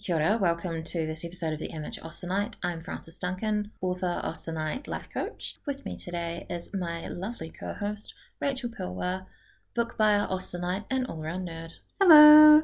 Kia ora, welcome to this episode of The Image Austenite. I'm Frances Duncan, author, Austenite, life coach. With me today is my lovely co-host, Rachel Pilwer, book buyer, Austenite, and all-around nerd. Hello!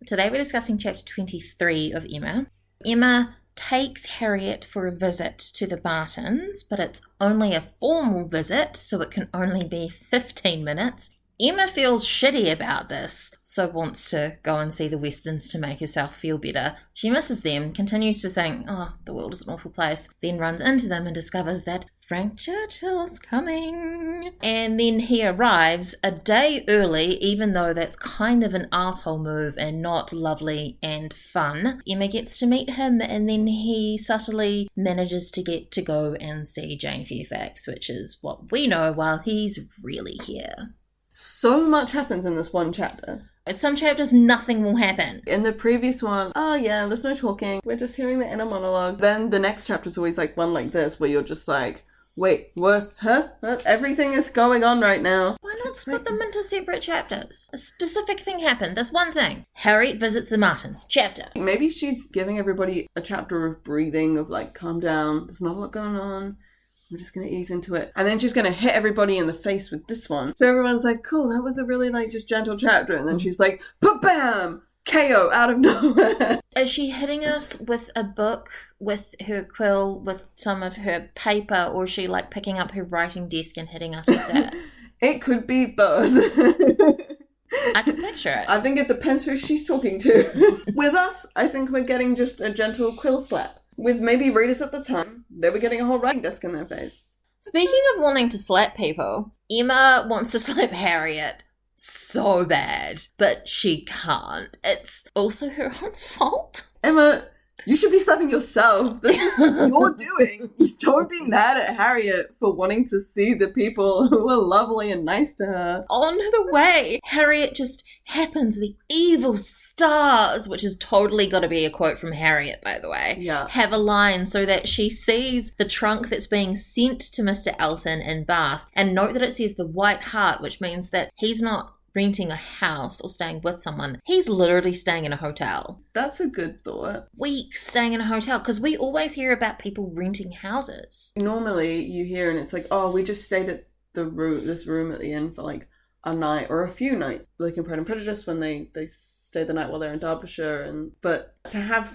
Today we're discussing chapter 23 of Emma. Emma takes Harriet for a visit to the Bartons, but it's only a formal visit, so it can only be 15 minutes. Emma feels shitty about this, so wants to go and see the Westons to make herself feel better. She misses them, continues to think, oh, the world is an awful place, then runs into them and discovers that Frank Churchill's coming. And then he arrives a day early, even though that's kind of an asshole move and not lovely and fun. Emma gets to meet him, and then he subtly manages to get to go and see Jane Fairfax, which is what we know while he's really here. So much happens in this one chapter. In some chapters, nothing will happen. In the previous one, there's no talking. We're just hearing the inner monologue. Then the next chapter's always like one like this, where you're just like, wait, what? Huh? What? Everything is going on right now. Why not split them into separate chapters? A specific thing happened. There's one thing. Harriet visits the Martins. Chapter. Maybe she's giving everybody a chapter of breathing, of like, calm down. There's not a lot going on. We're just going to ease into it. And then she's going to hit everybody in the face with this one. So everyone's like, cool, that was a really like just gentle chapter. And then she's like, ba-bam! KO out of nowhere. Is she hitting us with a book, with her quill, with some of her paper, or is she like picking up her writing desk and hitting us with that? It could be both. I can picture it. I think it depends who she's talking to. With us, I think we're getting just a gentle quill slap. With maybe readers at the time, they were getting a whole writing desk in their face. Speaking of wanting to slap people, Emma wants to slap Harriet so bad, but she can't. It's also her own fault. Emma, you should be slapping yourself. This is what you're doing. Don't be mad at Harriet for wanting to see the people who are lovely and nice to her. On the way, Harriet just happens, the evil stars, which has totally got to be a quote from Harriet, by the way, have a line so that she sees the trunk that's being sent to Mr. Elton in Bath, and note that it says the White Hart, which means that he's not renting a house or staying with someone. He's literally staying in a hotel. That's a good thought. Weeks staying in a hotel, because we always hear about people renting houses. Normally you hear and it's like, oh, we just stayed at this room at the inn for like a night or a few nights, like in Pride and Prejudice when they stay the night while they're in Derbyshire. But to have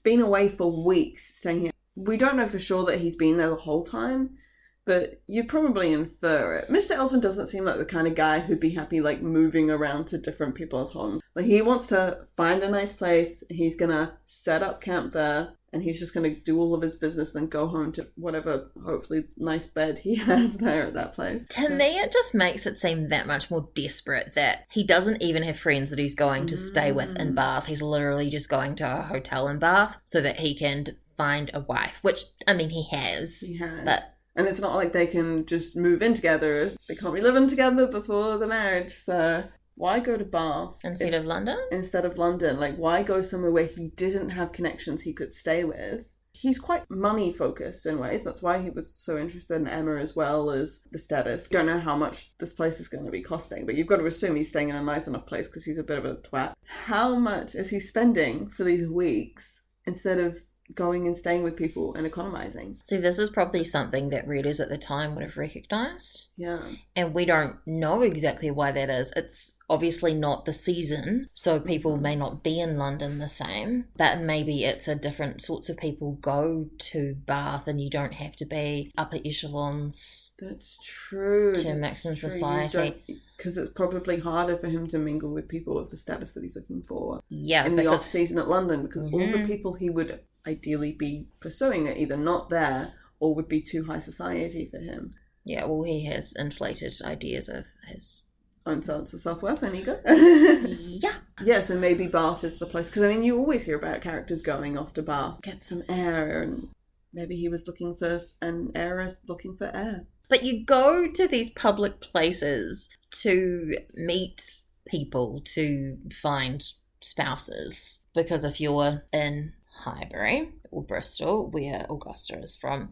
been away for weeks staying here, we don't know for sure that he's been there the whole time, but you'd probably infer it. Mr. Elton doesn't seem like the kind of guy who'd be happy like moving around to different people's homes. Like he wants to find a nice place, he's gonna set up camp there, and he's just gonna do all of his business and then go home to whatever, hopefully, nice bed he has there at that place. To me, it just makes it seem that much more desperate that he doesn't even have friends that he's going to stay with in Bath. He's literally just going to a hotel in Bath so that he can find a wife, which, I mean, he has. He has. But and it's not like they can just move in together. They can't be living together before the marriage, so why go to Bath? Instead of London? Instead of London. Like, why go somewhere where he didn't have connections he could stay with? He's quite money-focused in ways. That's why he was so interested in Emma as well as the status. Don't know how much this place is going to be costing, but you've got to assume he's staying in a nice enough place because he's a bit of a twat. How much is he spending for these weeks instead of going and staying with people and economizing? See, this is probably something that readers at the time would have recognised. Yeah. And we don't know exactly why that is. It's obviously not the season, so people may not be in London the same, but maybe it's a different sorts of people go to Bath and you don't have to be upper echelons. That's true. To mix in society. Because it's probably harder for him to mingle with people of the status that he's looking for. Yeah. In the off season at London, because all the people he would ideally be pursuing are either not there or would be too high society for him. Yeah, well, he has inflated ideas of his own sense of self-worth and ego. Yeah. Yeah, so maybe Bath is the place. Because, I mean, you always hear about characters going off to Bath, get some air, and maybe he was looking for an heiress looking for air. But you go to these public places to meet people, to find spouses. Because if you're in Highbury or Bristol, where Augusta is from,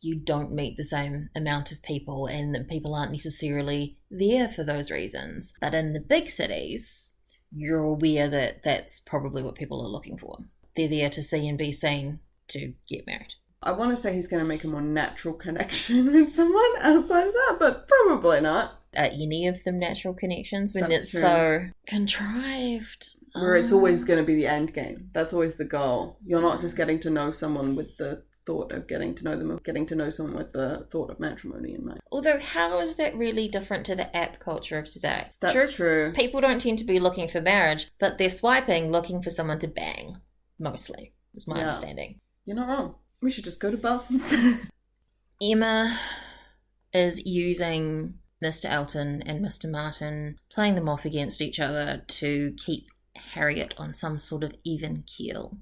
you don't meet the same amount of people, and people aren't necessarily there for those reasons. But in the big cities, you're aware that that's probably what people are looking for. they're there to see and be seen to get married. I want to say he's going to make a more natural connection with someone outside of that, but probably not. Are any of them natural connections when That's it's true. so contrived? Where it's always going to be the end game. That's always the goal. You're not just getting to know someone with the thought of getting to know them, or getting to know someone with the thought of matrimony in mind. Although, how is that really different to the app culture of today? That's true. People don't tend to be looking for marriage, but they're swiping looking for someone to bang, mostly, is my understanding. You're not wrong. We should just go to Bath instead. Emma is using Mr. Elton and Mr. Martin, playing them off against each other to keep Harriet on some sort of even keel.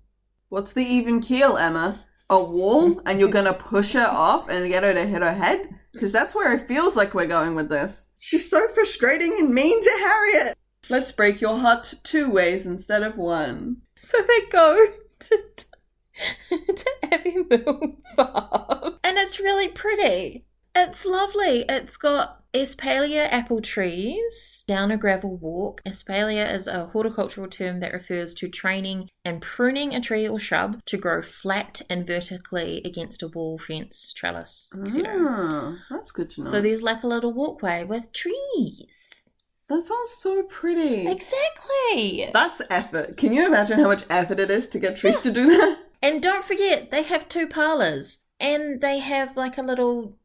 What's the even keel, Emma? A wall? And you're going to push her off and get her to hit her head? Because that's where it feels like we're going with this. She's so frustrating and mean to Harriet. Let's break your heart 2 ways instead of 1. So they go to Abbey Mill Farm. And it's really pretty. It's lovely. It's got espalier apple trees down a gravel walk. Espalier is a horticultural term that refers to training and pruning a tree or shrub to grow flat and vertically against a wall, fence, trellis, etc. Oh, that's good to know. So there's like a little walkway with trees. That sounds so pretty. Exactly. That's effort. Can you imagine how much effort it is to get trees to do that? And don't forget, they have 2 parlours. And they have like a little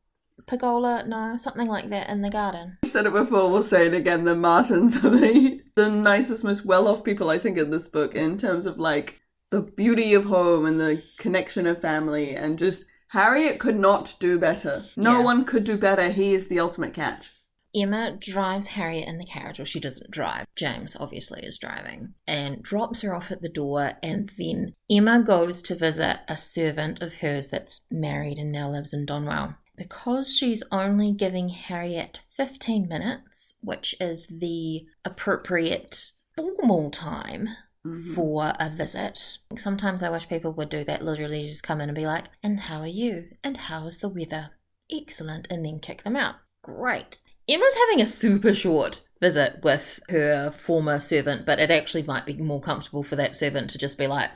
pergola, something like that in the garden. I've said it before, we'll say it again. The Martins are the nicest, most well-off people, I think, in this book, in terms of like the beauty of home and the connection of family, and just Harriet could not do better. No one could do better. He is the ultimate catch. Emma drives Harriet in the carriage. Well, she doesn't drive. James obviously is driving, and drops her off at the door, and then Emma goes to visit a servant of hers that's married and now lives in Donwell. Because she's only giving Harriet 15 minutes, which is the appropriate formal time for a visit. Sometimes I wish people would do that, literally just come in and be like, and how are you? And how is the weather? Excellent. And then kick them out. Great. Emma's having a super short visit with her former servant, but it actually might be more comfortable for that servant to just be like,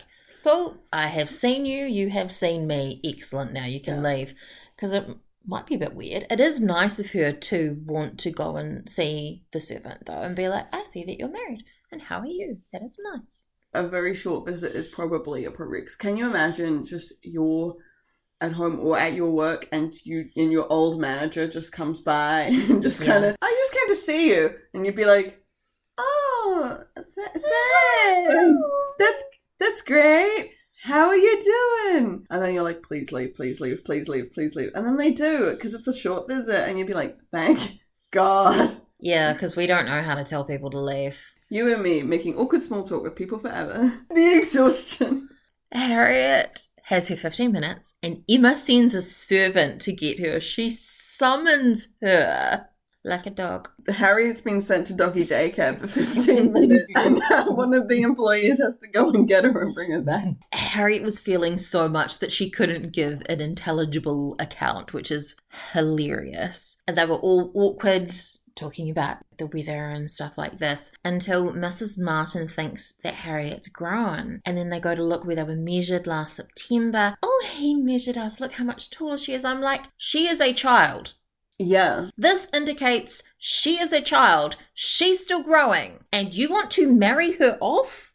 cool, I have seen you, you have seen me, excellent, now you can leave. Because it might be a bit weird. It is nice of her to want to go and see the servant, though, and be like, I see that you're married, and how are you? That is nice. A very short visit is probably appropriate. Can you imagine just you're at home or at your work and your old manager just comes by and just kind of, I just came to see you, and you'd be like, oh, thanks. That's great. How are you doing? And then you're like, please leave, please leave, please leave, please leave. And then they do, because it's a short visit. And you'd be like, thank God. Yeah, because we don't know how to tell people to leave. You and me making awkward small talk with people forever. The exhaustion. Harriet has her 15 minutes, and Emma sends a servant to get her. She summons her like a dog. Harriet's been sent to doggy daycare for 15 minutes, and now one of the employees has to go and get her and bring her back. Harriet was feeling so much that she couldn't give an intelligible account, which is hilarious. And they were all awkward, talking about the weather and stuff like this, until Mrs. Martin thinks that Harriet's grown. And then they go to look where they were measured last September. Oh, he measured us. Look how much taller she is. I'm like, she is a child. Yeah. This indicates she is a child. She's still growing. And you want to marry her off?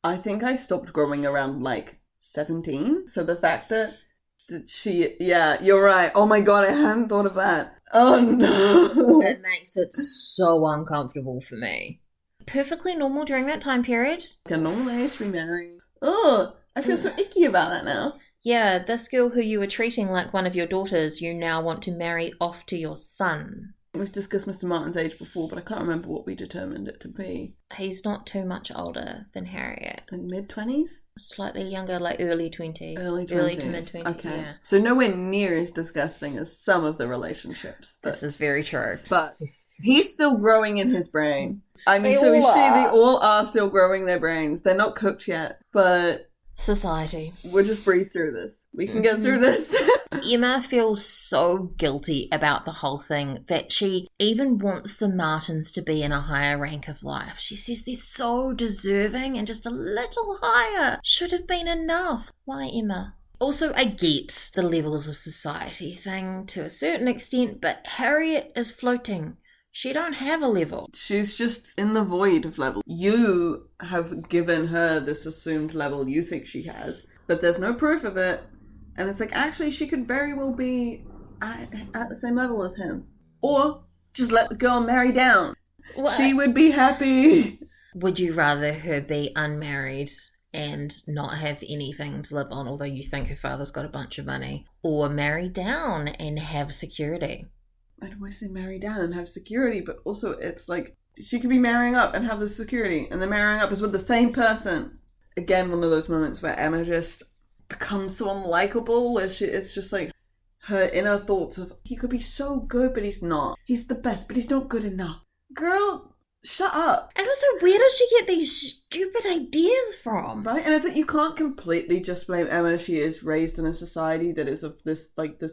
I think I stopped growing around like 17. So the fact that she, yeah, you're right. Oh my God, I hadn't thought of that. Oh no. It makes it so uncomfortable for me. Perfectly normal during that time period. Like a normal age to be married. Oh, I feel so icky about that now. Yeah, this girl who you were treating like one of your daughters, you now want to marry off to your son. We've discussed Mr. Martin's age before, but I can't remember what we determined it to be. He's not too much older than Harriet. Like mid-20s? Slightly younger, like early 20s. Early to mid-20s, okay. yeah. So nowhere near as disgusting as some of the relationships. This is very true. But he's still growing in his brain. I mean, They so all is she. are. They all are still growing their brains. They're not cooked yet, but Society. We'll just breathe through this. We can get through this. Emma feels so guilty about the whole thing that she even wants the Martins to be in a higher rank of life. She says they're so deserving and just a little higher should have been enough. Why, Emma? Also, I get the levels of society thing to a certain extent, but Harriet is floating. She don't have a level. She's just in the void of level. You have given her this assumed level you think she has, but there's no proof of it. And it's like, actually, she could very well be at the same level as him. Or just let the girl marry down. What? She would be happy. Would you rather her be unmarried and not have anything to live on, although you think her father's got a bunch of money, or marry down and have security? I don't want to say marry down and have security, but also it's like she could be marrying up and have the security, and the marrying up is with the same person. Again, one of those moments where Emma just becomes so unlikable, where it's just like her inner thoughts of, he could be so good, but he's not. He's the best, but he's not good enough. Girl, shut up. And also, where does she get these stupid ideas from? Right? And it's like, you can't completely just blame Emma. She is raised in a society that is of this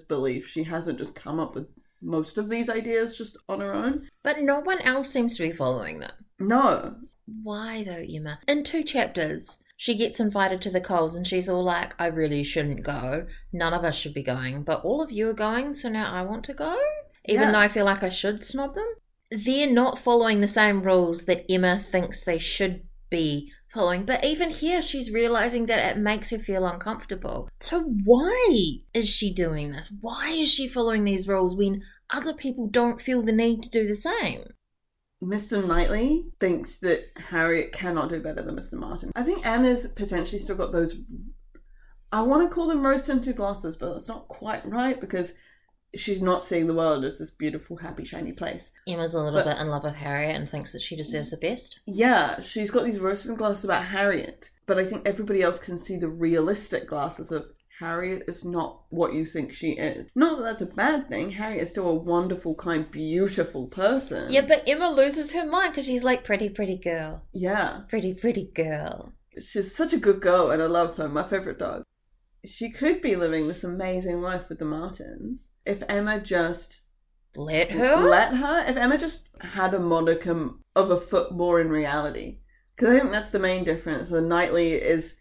belief. She hasn't just come up with most of these ideas just on her own. But no one else seems to be following them. No. Why though, Emma? In 2 chapters, she gets invited to the Coles and she's all like, I really shouldn't go. None of us should be going, but all of you are going, so now I want to go? Even though I feel like I should snob them? They're not following the same rules that Emma thinks they should be following. But even here, she's realizing that it makes her feel uncomfortable. So why is she doing this? Why is she following these rules when other people don't feel the need to do the same? Mr. Knightley thinks that Harriet cannot do better than Mr. Martin. I think Emma's potentially still got those, I want to call them rose-tinted glasses, but that's not quite right because she's not seeing the world as this beautiful, happy, shiny place. Emma's a little bit in love with Harriet and thinks that she deserves the best. Yeah, she's got these rose-tinted glasses about Harriet, but I think everybody else can see the realistic glasses of Harriet is not what you think she is. Not that that's a bad thing. Harriet is still a wonderful, kind, beautiful person. Yeah, but Emma loses her mind because she's like, pretty, pretty girl. Yeah. Pretty, pretty girl. She's such a good girl and I love her. My favourite dog. She could be living this amazing life with the Martins if Emma just let her. If Emma just had a modicum of a foot more in reality. Because I think that's the main difference. The Knightley is,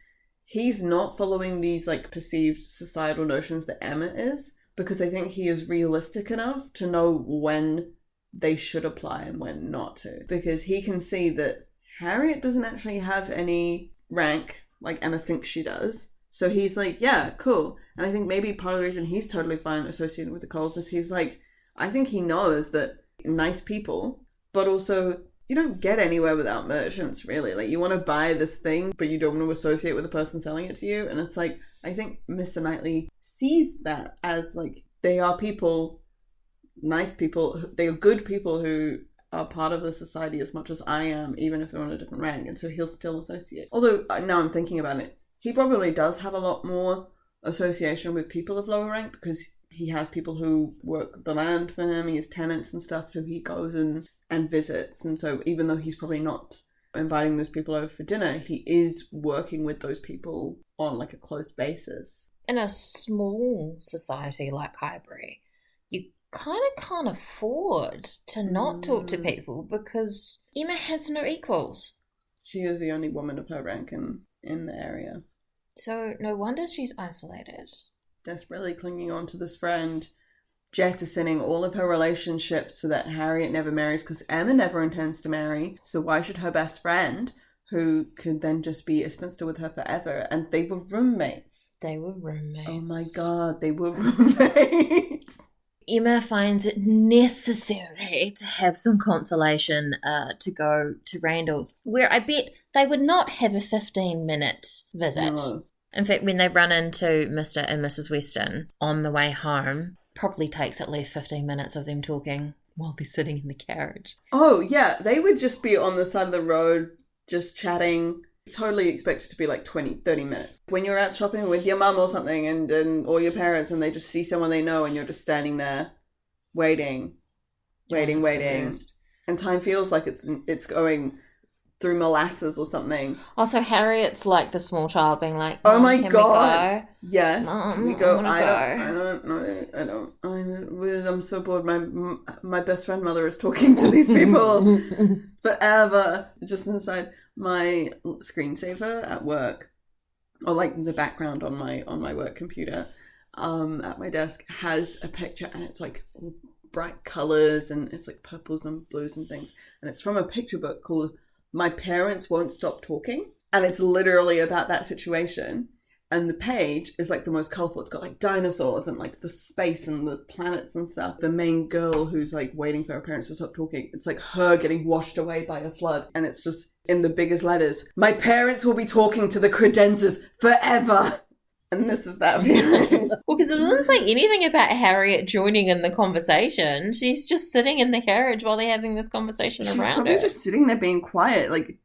he's not following these like perceived societal notions that Emma is, because I think he is realistic enough to know when they should apply and when not to. Because he can see that Harriet doesn't actually have any rank like Emma thinks she does. So he's like, yeah, cool. And I think maybe part of the reason he's totally fine associated with the Coles is he's like, I think he knows that nice people, but also you don't get anywhere without merchants, really. Like, you want to buy this thing, but you don't want to associate with the person selling it to you. And it's like, I think Mr. Knightley sees that as like, they are people, nice people, they are good people who are part of the society as much as I am, even if they're on a different rank. And so he'll still associate. Although, now I'm thinking about it, he probably does have a lot more association with people of lower rank because he has people who work the land for him. He has tenants and stuff who he goes and visits. And so even though he's probably not inviting those people over for dinner, he is working with those people on like a close basis. In a small society like Highbury, you kind of can't afford to not talk to people because Emma has no equals. She is the only woman of her rank in the area. So no wonder she's isolated. Desperately clinging on to this friend, jettisoning all of her relationships so that Harriet never marries because Emma never intends to marry. So why should her best friend, who could then just be a spinster with her forever, and they were roommates. Oh my god, they were roommates. Emma finds it necessary to have some consolation to go to Randall's, where I bet they would not have a 15-minute visit. No. In fact, when they run into Mr. and Mrs. Weston on the way home, probably takes at least 15 minutes of them talking while they're sitting in the carriage. Oh, yeah. They would just be on the side of the road, just chatting. Totally expected to be like 20, 30 minutes. When you're out shopping with your mum or something and or your parents and they just see someone they know and you're just standing there waiting. And time feels like it's going through molasses or something. Also, Harriet's like the small child being like, oh my can God. we go? Yes. Mom, Can we go? I I don't know. I'm so bored. My best friend mother is talking to these people forever. Just inside my screensaver at work, or like the background on my work computer, at my desk has a picture, and it's like bright colors, and it's like purples and blues and things, and it's from a picture book called My Parents Won't Stop Talking, and it's literally about that situation. And the page is like the most colourful. It's got like dinosaurs and like the space and the planets and stuff. The main girl who's like waiting for her parents to stop talking, it's like her getting washed away by a flood. And it's just in the biggest letters, my parents will be talking to the credenzas forever. And this is that feeling. Well, because it doesn't say anything about Harriet joining in the conversation. She's just sitting in the carriage while they're having this conversation She's around probably her. just sitting there being quiet, like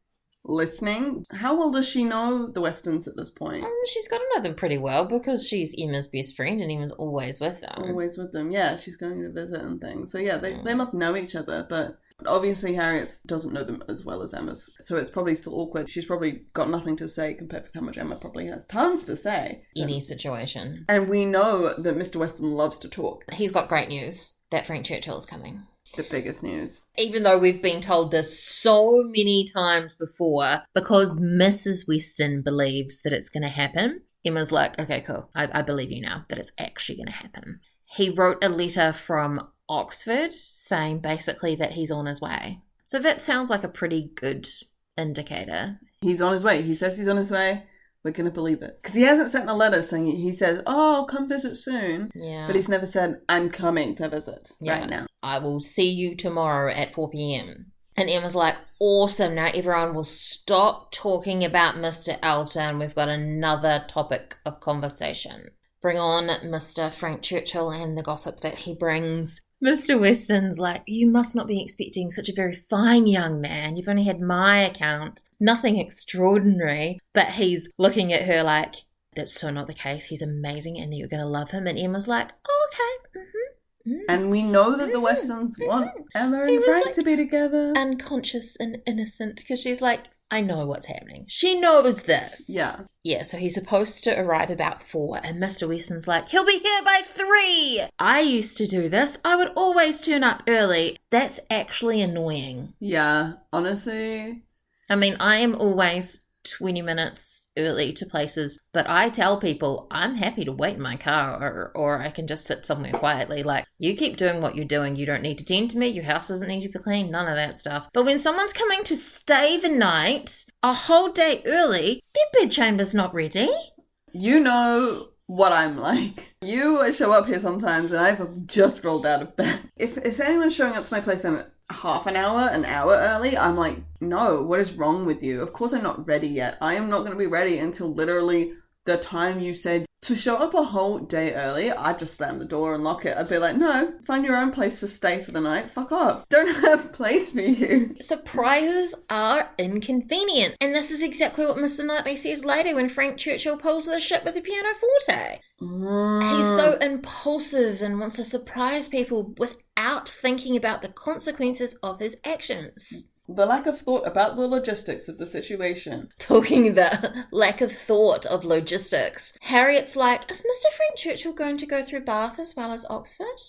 listening. How well does she know the Westons at this point? She's got to know them pretty well because she's Emma's best friend and Emma's always with them. Always with them. Yeah, she's going to visit and things. So yeah, they must know each other, but obviously Harriet doesn't know them as well as Emma's. So it's probably still awkward. She's probably got nothing to say compared with how much Emma probably has tons to say. Any situation. And we know that Mr. Weston loves to talk. He's got great news that Frank Churchill is coming. The biggest news. Even though we've been told this so many times before, because Mrs. Weston believes that it's going to happen, Emma's like, okay, cool. I believe you now that it's actually going to happen. He wrote a letter from Oxford saying basically that he's on his way. So that sounds like a pretty good indicator. He's on his way. He says he's on his way. We're going to believe it. Because he hasn't sent a letter saying, he says, oh, I'll come visit soon. Yeah. But he's never said, I'm coming to visit right now. I will see you tomorrow at 4 p.m. And Emma's like, awesome. Now everyone will stop talking about Mr. Elton. We've got another topic of conversation. Bring on Mr. Frank Churchill and the gossip that he brings. Mr. Weston's like, you must not be expecting such a very fine young man. You've only had my account. Nothing extraordinary. But he's looking at her like, that's so not the case. He's amazing and you're going to love him. And Emma's like, oh, okay. Mm-hmm. Mm-hmm. And we know that the Westons want Emma and Frank like, to be together. Unconscious and innocent because she's like, I know what's happening. She knows this. Yeah. Yeah, so he's supposed to arrive about 4 and Mr. Weston's like, he'll be here by 3. I used to do this. I would always turn up early. That's actually annoying. Yeah, honestly. I mean, I am always 20 minutes early to places, but I tell people I'm happy to wait in my car or I can just sit somewhere quietly. Like, you keep doing what you're doing. You don't need to tend to me. Your house doesn't need to be clean. None of that stuff. But when someone's coming to stay the night a whole day early, their bedchamber's not ready. You know what I'm like. You show up here sometimes and I've just rolled out of bed. If anyone's showing up to my place and half an hour early, I'm like, no, what is wrong with you? Of course I'm not ready yet. I am not going to be ready until literally the time you said. To show up a whole day early, I'd just slam the door and lock it. I'd be like, no, find your own place to stay for the night. Fuck off. Don't have a place for you. Surprises are inconvenient. And this is exactly what Mr. Knightley says later when Frank Churchill pulls the shit with the pianoforte. He's so impulsive and wants to surprise people without thinking about the consequences of his actions. The lack of thought about the logistics of the situation. Talking about lack of thought of logistics. Harriet's like, is Mr. Frank Churchill going to go through Bath as well as Oxford?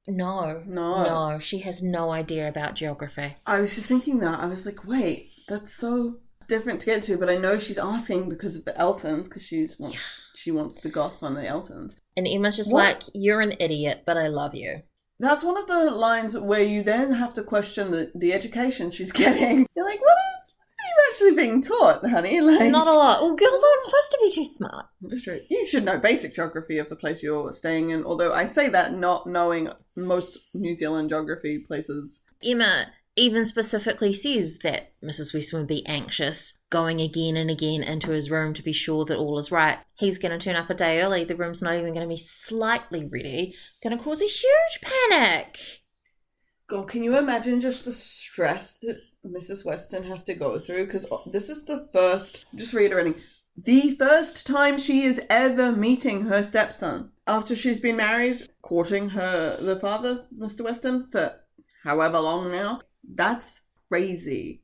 No, she has no idea about geography. I was just thinking that. I was like, wait, that's so different to get to, but I know she's asking because of the Eltons, because she wants the goss on the Eltons. And Emma's just like, you're an idiot, but I love you. That's one of the lines where you then have to question the education she's getting. You're like, what are you actually being taught, honey? Like, not a lot. Well, girls aren't supposed to be too smart. That's true. You should know basic geography of the place you're staying in, although I say that not knowing most New Zealand geography places. Emma even specifically says that Mrs. Weston would be anxious, going again and again into his room to be sure that all is right. He's going to turn up a day early. The room's not even going to be slightly ready. Going to cause a huge panic. God, can you imagine just the stress that Mrs. Weston has to go through? Because this is the first time she is ever meeting her stepson. After she's been married, courting the father, Mr. Weston, for however long now. That's crazy.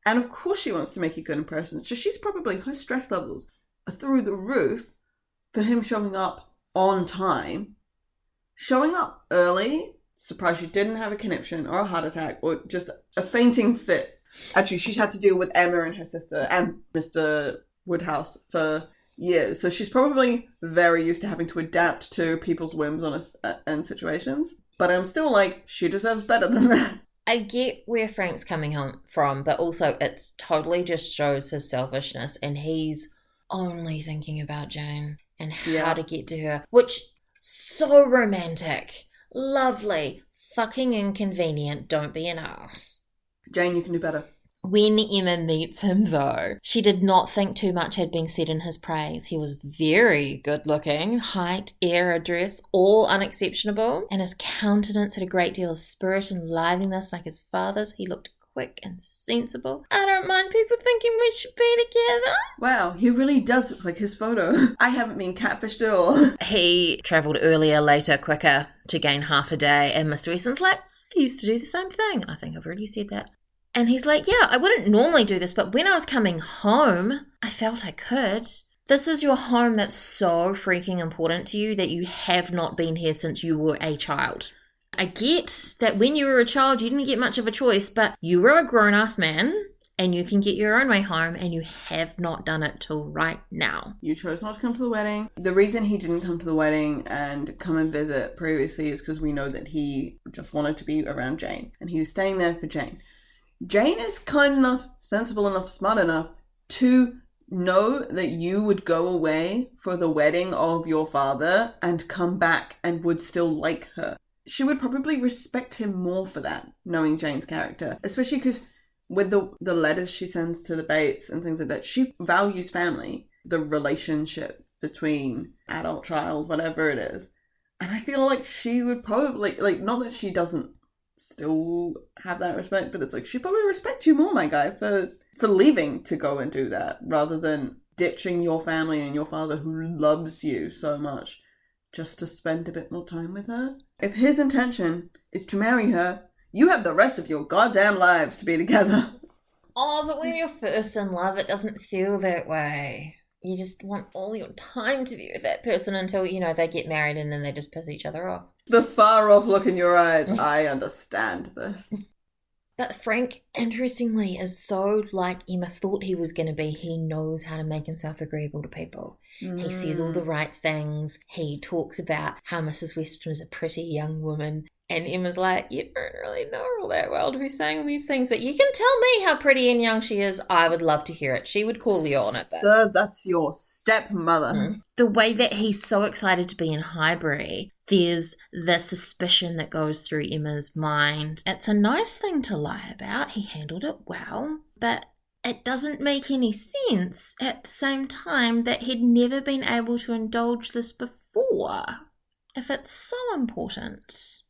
And of course she wants to make a good impression. So she's probably, her stress levels are through the roof for him showing up on time. Showing up early, surprised she didn't have a conniption or a heart attack or just a fainting fit. Actually, she's had to deal with Emma and her sister and Mr. Woodhouse for years. So she's probably very used to having to adapt to people's whims and situations. But I'm still like, she deserves better than that. I get where Frank's coming home from, but also it's totally just shows his selfishness, and he's only thinking about Jane and how to get to her, which so romantic, lovely, fucking inconvenient. Don't be an ass. Jane, you can do better. When Emma meets him, though, she did not think too much had been said in his praise. He was very good-looking, height, air, address, all unexceptionable, and his countenance had a great deal of spirit and liveliness like his father's. He looked quick and sensible. I don't mind people thinking we should be together. Wow, he really does look like his photo. I haven't been catfished at all. He travelled earlier, later, quicker to gain half a day, and Mr. Weston's like, I used to do the same thing. I think I've already said that. And he's like, yeah, I wouldn't normally do this, but when I was coming home, I felt I could. This is your home that's so freaking important to you that you have not been here since you were a child. I get that when you were a child, you didn't get much of a choice, but you were a grown-ass man and you can get your own way home, and you have not done it till right now. You chose not to come to the wedding. The reason he didn't come to the wedding and come and visit previously is because we know that he just wanted to be around Jane, and he was staying there for Jane. Jane is kind enough, sensible enough, smart enough to know that you would go away for the wedding of your father and come back and would still like her. She would probably respect him more for that, knowing Jane's character. Especially because with the letters she sends to the Bates and things like that, she values family, the relationship between adult, child, whatever it is. And I feel like she would probably, like, not that she doesn't still have that respect, but it's like she probably respects you more, my guy, for leaving to go and do that rather than ditching your family and your father who loves you so much just to spend a bit more time with her. If his intention is to marry her, you have the rest of your goddamn lives to be together. Oh, but when you're first in love, it doesn't feel that way. You just want all your time to be with that person until, they get married and then they just piss each other off. The far off look in your eyes. I understand this. But Frank, interestingly, is so like Emma thought he was going to be. He knows how to make himself agreeable to people. He says all the right things. He talks about how Mrs. Weston is a pretty young woman. And Emma's like, you don't really know her all that well to be saying all these things, but you can tell me how pretty and young she is. I would love to hear it. She would call you on it. But... Sir, that's your stepmother. The way that he's so excited to be in Highbury, there's the suspicion that goes through Emma's mind. It's a nice thing to lie about. He handled it well, but it doesn't make any sense at the same time that he'd never been able to indulge this before. If it's so important...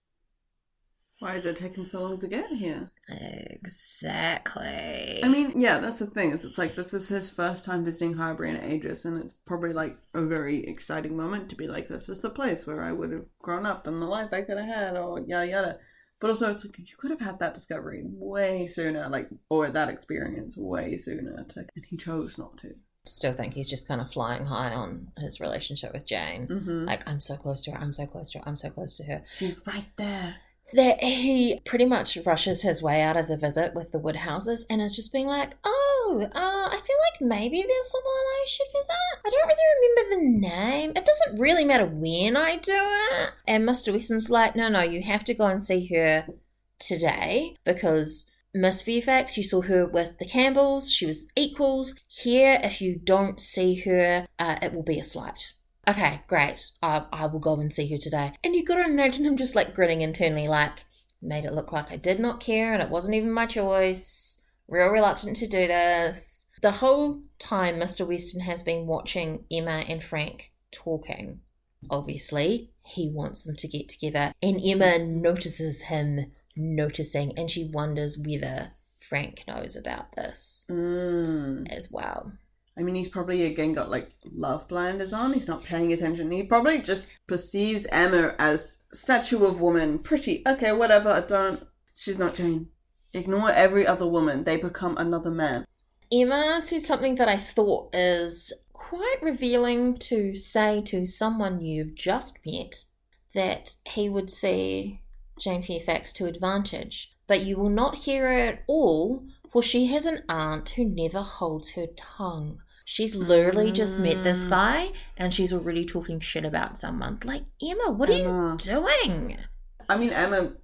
Why is it taking so long to get here? Exactly. I mean, yeah, that's the thing. It's like this is his first time visiting Highbury in ages, and it's probably like a very exciting moment to be like, this is the place where I would have grown up and the life I could have had, or yada yada. But also, it's like you could have had that discovery way sooner, or that experience way sooner, and he chose not to. Still think he's just kind of flying high on his relationship with Jane. Mm-hmm. Like, I'm so close to her, I'm so close to her, I'm so close to her. She's right there. That he pretty much rushes his way out of the visit with the Woodhouses and is just being like, I feel like maybe there's someone I should visit. I don't really remember the name. It doesn't really matter when I do it. And Mr. Weston's like, no, you have to go and see her today because Miss Fairfax, you saw her with the Campbells. She was equals. Here, if you don't see her, it will be a slight. Okay, great. I will go and see her today. And you got to imagine him just like grinning internally, like, made it look like I did not care and it wasn't even my choice. Real reluctant to do this. The whole time Mr. Weston has been watching Emma and Frank talking. Obviously, he wants them to get together. And Emma notices him noticing and she wonders whether Frank knows about this as well. I mean, he's probably, again, got, love blinders on. He's not paying attention. He probably just perceives Emma as statue of woman, pretty. Okay, whatever, she's not Jane. Ignore every other woman. They become another man. Emma said something that I thought is quite revealing to say to someone you've just met, that he would see Jane Fairfax to advantage. But you will not hear her at all, for she has an aunt who never holds her tongue. She's literally just met this guy and she's already talking shit about someone. Like, Emma, what are you doing? I mean, Emma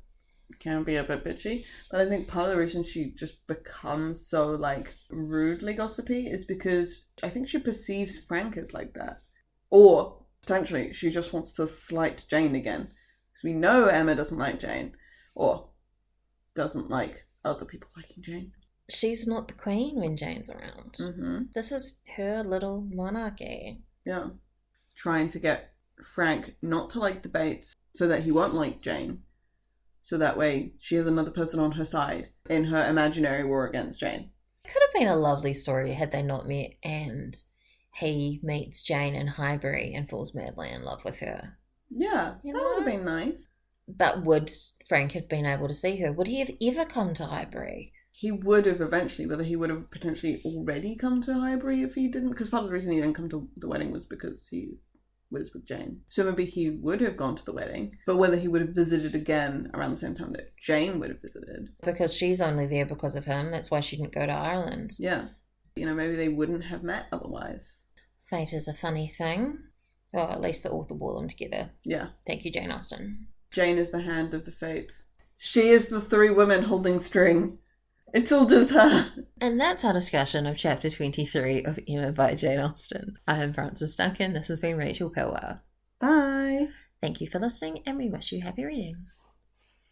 can be a bit bitchy, but I think part of the reason she just becomes so, like, rudely gossipy is because I think she perceives Frank as like that. Or, potentially, she just wants to slight Jane again. Because we know Emma doesn't like Jane. Or doesn't like other people liking Jane. She's not the queen when Jane's around. Mm-hmm. This is her little monarchy. Yeah. Trying to get Frank not to like the Bates so that he won't like Jane. So that way she has another person on her side in her imaginary war against Jane. It could have been a lovely story had they not met and he meets Jane in Highbury and falls madly in love with her. Yeah, that would have been nice. But would Frank have been able to see her? Would he have ever come to Highbury? He would have eventually, whether he would have potentially already come to Highbury if he didn't. Because part of the reason he didn't come to the wedding was because he was with Jane. So maybe he would have gone to the wedding, but whether he would have visited again around the same time that Jane would have visited. Because she's only there because of him. That's why she didn't go to Ireland. Yeah. You know, maybe they wouldn't have met otherwise. Fate is a funny thing. Well, at least the author wore them together. Yeah. Thank you, Jane Austen. Jane is the hand of the fates. She is the three women holding string. It's all just her. And that's our discussion of chapter 23 of Emma by Jane Austen. I'm Frances Duncan. This has been Rachel Pilwell. Bye. Thank you for listening, and we wish you happy reading.